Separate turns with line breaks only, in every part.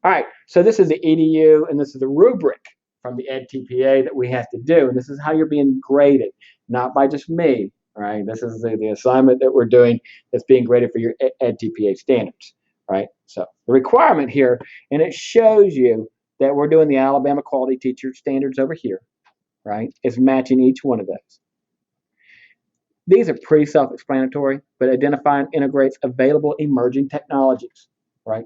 All right, so this is the EDU, and this is the rubric from the EdTPA that we have to do, and this is how you're being graded, not by just me, right? This is the assignment that we're doing that's being graded for your EdTPA standards, right? So the requirement here, and it shows you that we're doing the Alabama Quality Teacher Standards over here, right? It's matching each one of those. These are pretty self-explanatory, but identify and integrates available emerging technologies, right?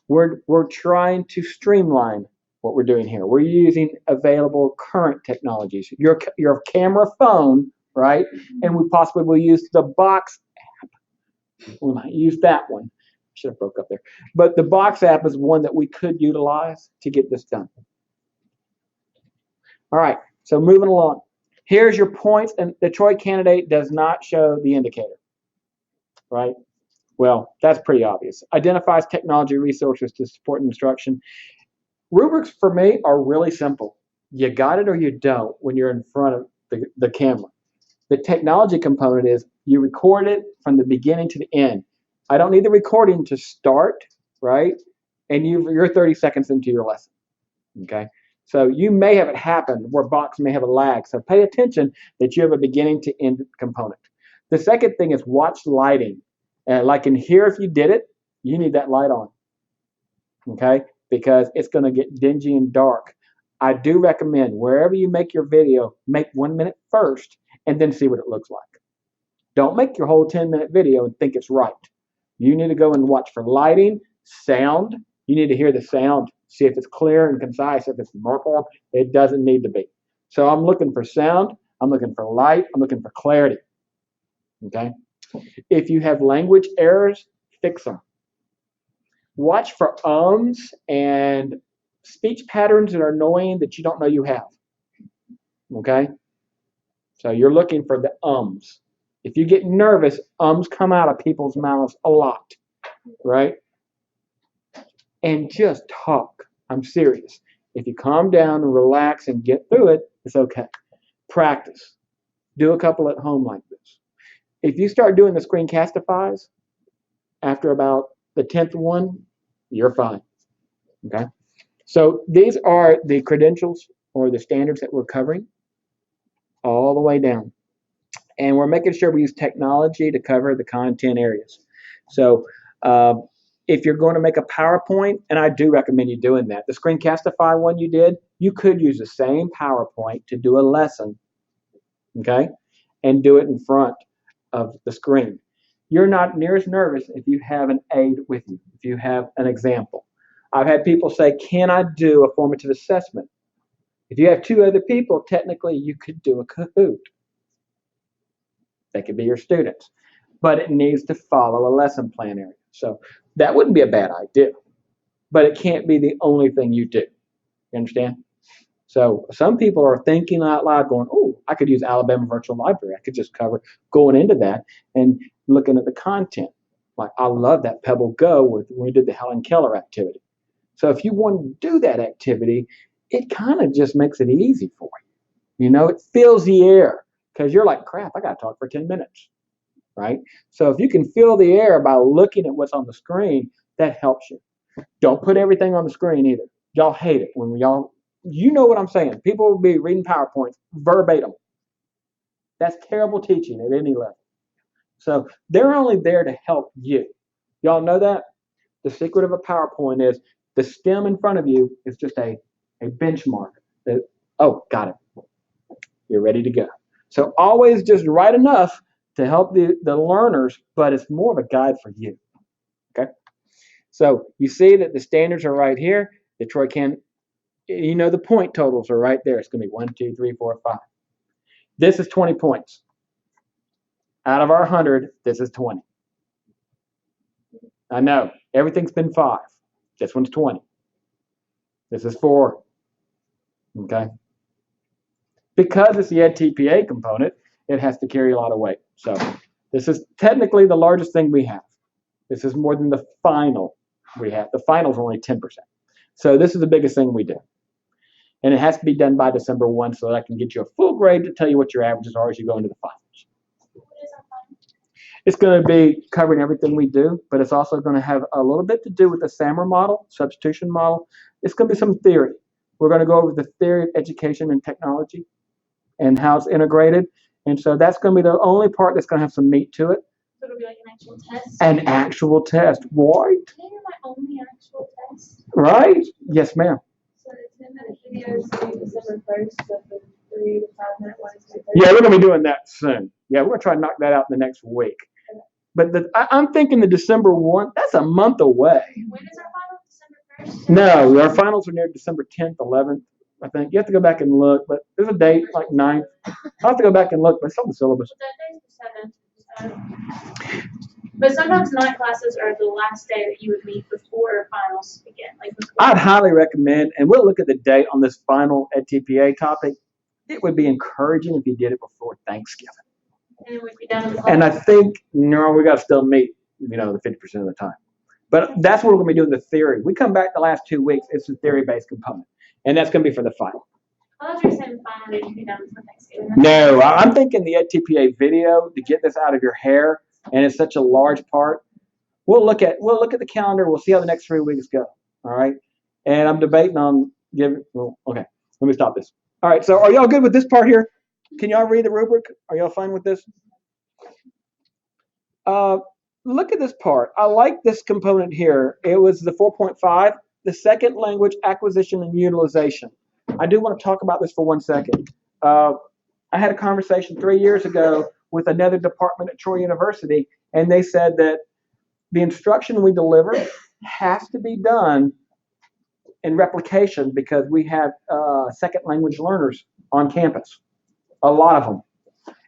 We're trying to streamline what we're doing here. We're using available current technologies. Your camera phone, right? And we possibly will use the Box app. We might use that one. Should have broke up there. But the Box app is one that we could utilize to get this done. All right, so moving along. Here's your points, and the Troy candidate does not show the indicator, right? Well, that's pretty obvious. Identifies technology resources to support instruction. Rubrics for me are really simple. You got it or you don't when you're in front of the camera. The technology component is you record it from the beginning to the end. I don't need the recording to start, right? And you're 30 seconds into your lesson, okay? So you may have it happen where Box may have a lag. So pay attention that you have a beginning to end component. The second thing is watch lighting. Like in here, if you did it, you need that light on, okay? Because it's going to get dingy and dark. I do recommend wherever you make your video, make 1 minute first and then see what it looks like. Don't make your whole 10-minute video and think it's right. You need to go and watch for lighting, sound. You need to hear the sound, see if it's clear and concise. If it's muffled, it doesn't need to be. So I'm looking for sound, I'm looking for light, I'm looking for clarity, okay? If you have language errors, fix them. Watch for ums and speech patterns that are annoying that you don't know you have, okay? So you're looking for the ums. If you get nervous, ums come out of people's mouths a lot, right? And just talk. I'm serious. If you calm down and relax and get through it, it's okay. Practice. Do a couple at home like this. If you start doing the screencastifies after about the 10th one, you're fine, okay? So these are the credentials or the standards that we're covering all the way down. And we're making sure we use technology to cover the content areas. So if you're going to make a PowerPoint, and I do recommend you doing that, the Screencastify one you did, you could use the same PowerPoint to do a lesson, okay, and do it in front of the screen. You're not near as nervous if you have an aid with you, if you have an example. I've had people say, can I do a formative assessment? If you have 2 other people, technically you could do a Kahoot. They could be your students, but it needs to follow a lesson plan area. So that wouldn't be a bad idea, but it can't be the only thing you do. You understand? So some people are thinking out loud going, oh, I could use Alabama Virtual Library. I could just cover going into that and looking at the content. Like I love that Pebble Go when we did the Helen Keller activity. So if you want to do that activity, it kind of just makes it easy for you. You know, it fills the air because you're like, crap, I got to talk for 10 minutes, right? So if you can fill the air by looking at what's on the screen, that helps you. Don't put everything on the screen either. Y'all hate it when y'all, you know what I'm saying. People will be reading PowerPoints verbatim. That's terrible teaching at any level. So they're only there to help you. Y'all know that? The secret of a PowerPoint is the stem in front of you is just a benchmark. That, oh, got it. You're ready to go. So always just write enough to help the learners, but it's more of a guide for you. Okay? So you see that the standards are right here. The Troy can, you know, the point totals are right there. It's going to be 1, 2, 3, 4, 5. This is 20 points. Out of our 100, this is 20. I know, everything's been 5. This one's 20. This is 4. Okay? Because it's the EdTPA component, it has to carry a lot of weight. So this is technically the largest thing we have. This is more than the final we have. The final's only 10%. So this is the biggest thing we do. And it has to be done by December 1 so that I can get you a full grade to tell you what your averages are as you go into the finals. It's going to be covering everything we do, but it's also going to have a little bit to do with the SAMR model, substitution model. It's going to be some theory. We're going to go over the theory of education and technology and how it's integrated. And so that's going to be the only part that's going to have some meat to it.
So it'll be like an actual test?
An actual test, right?
Can you my only actual test?
Right? Yes, ma'am.
So the 10-minute videos due December 1st, so the 3 to 5 minute one is due
Yeah, we're going to be doing that soon. Yeah, we're going to try to knock that out in the next week. But I'm thinking the December 1, that's a month away.
When is our final? December 1st?
No, our finals are near December 10th, 11th, I think. You have to go back and look, but there's a date, like 9th. I'll have to go back and look, but it's on the syllabus.
That day's the 7th. But sometimes night classes are the last day that you would meet before finals begin. Like before.
I'd highly recommend, and we'll look at the date on this final at TPA topic. It would be encouraging if you did it before Thanksgiving.
And then we'd be done with the class.
And I think, no, we got to still meet, the 50% of the time. But that's what we're going to be doing, the theory. We come back the last 2 weeks, it's a theory-based component. And that's going to be for the final.
I thought you were saying the final day would be done for Thanksgiving.
No, I'm thinking the TPA video to get this out of your hair, and it's such a large part. We'll look at the calendar. We'll see how the next 3 weeks go. All right. And I'm debating on giving. Well, okay. Let me stop this. All right. So are y'all good with this part here? Can y'all read the rubric? Are y'all fine with this? Look at this part. I like this component here. It was the 4.5, the second language acquisition and utilization. I do want to talk about this for 1 second. I had a conversation 3 years ago with another department at Troy University, and they said that the instruction we deliver has to be done in replication because we have second language learners on campus, a lot of them.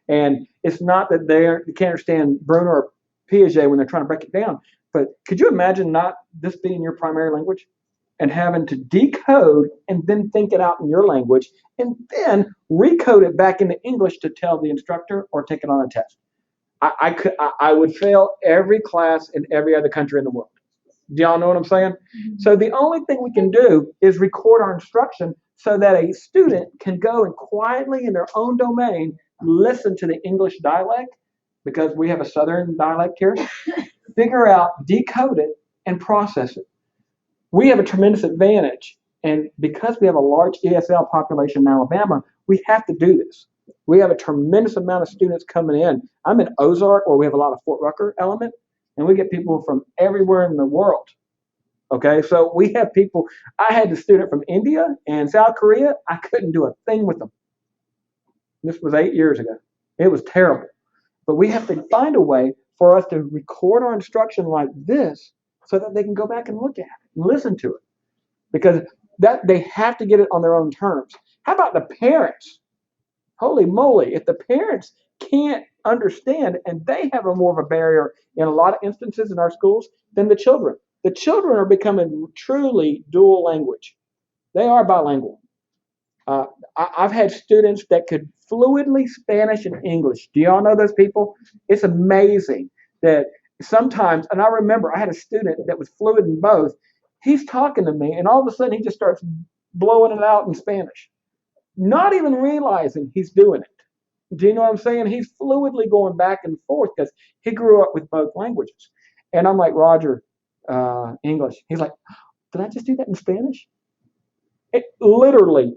And it's not that they can't understand Bruno or Piaget when they're trying to break it down, but could you imagine not this being your primary language and having to decode and then think it out in your language and then recode it back into English to tell the instructor or take it on a test? I would fail every class in every other country in the world. Do y'all know what I'm saying? Mm-hmm. So the only thing we can do is record our instruction so that a student can go and quietly in their own domain listen to the English dialect, because we have a Southern dialect here, figure out, decode it, and process it. We have a tremendous advantage, and because we have a large ESL population in Alabama, we have to do this. We have a tremendous amount of students coming in. I'm in Ozark, where we have a lot of Fort Rucker element, and we get people from everywhere in the world. Okay, so we have people. I had a student from India and South Korea. I couldn't do a thing with them. This was 8 years ago. It was terrible. But we have to find a way for us to record our instruction like this so that they can go back and look at it and listen to it. Because that they have to get it on their own terms. How about the parents? Holy moly, if the parents can't understand, and they have a more of a barrier in a lot of instances in our schools than the children. The children are becoming truly dual language. They are bilingual. I've had students that could fluidly Spanish and English. Do y'all know those people? It's amazing that sometimes, and I remember I had a student that was fluid in both. He's talking to me, and all of a sudden he just starts blowing it out in Spanish, not even realizing he's doing it. Do you know what I'm saying? He's fluidly going back and forth because he grew up with both languages. And I'm like, Roger, English. He's like, did I just do that in Spanish? It literally,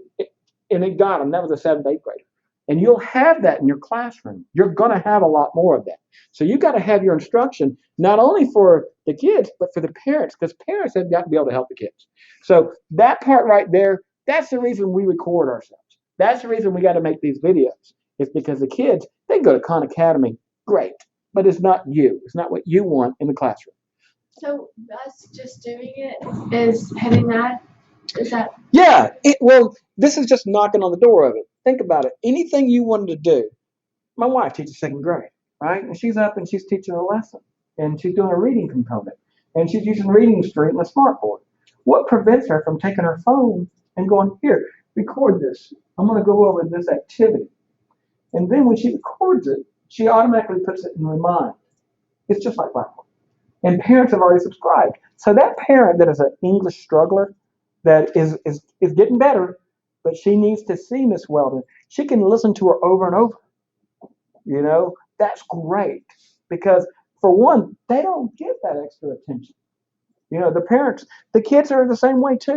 and it got him. That was a 7th, 8th grader. And you'll have that in your classroom. You're going to have a lot more of that. So you got to have your instruction not only for the kids, but for the parents, because parents have got to be able to help the kids. So that part right there, that's the reason we record ourselves. That's the reason we got to make these videos. It's because the kids, they go to Khan Academy, great, but it's not you. It's not what you want in the classroom.
So us just doing it is having that? Is that?
Yeah, well, this is just knocking on the door of it. Think about it. Anything you wanted to do. My wife teaches 2nd grade, right? And she's up and she's teaching a lesson. And she's doing a reading component. And she's using Reading Street and a smartboard. What prevents her from taking her phone and going, here, record this. I'm going to go over this activity. And then when she records it, she automatically puts it in Remind. It's just like Blackboard. And parents have already subscribed. So that parent that is an English struggler that is getting better, but she needs to see Miss Weldon. She can listen to her over and over. You know, that's great. because for one, they don't get that extra attention. The parents, the kids are the same way too.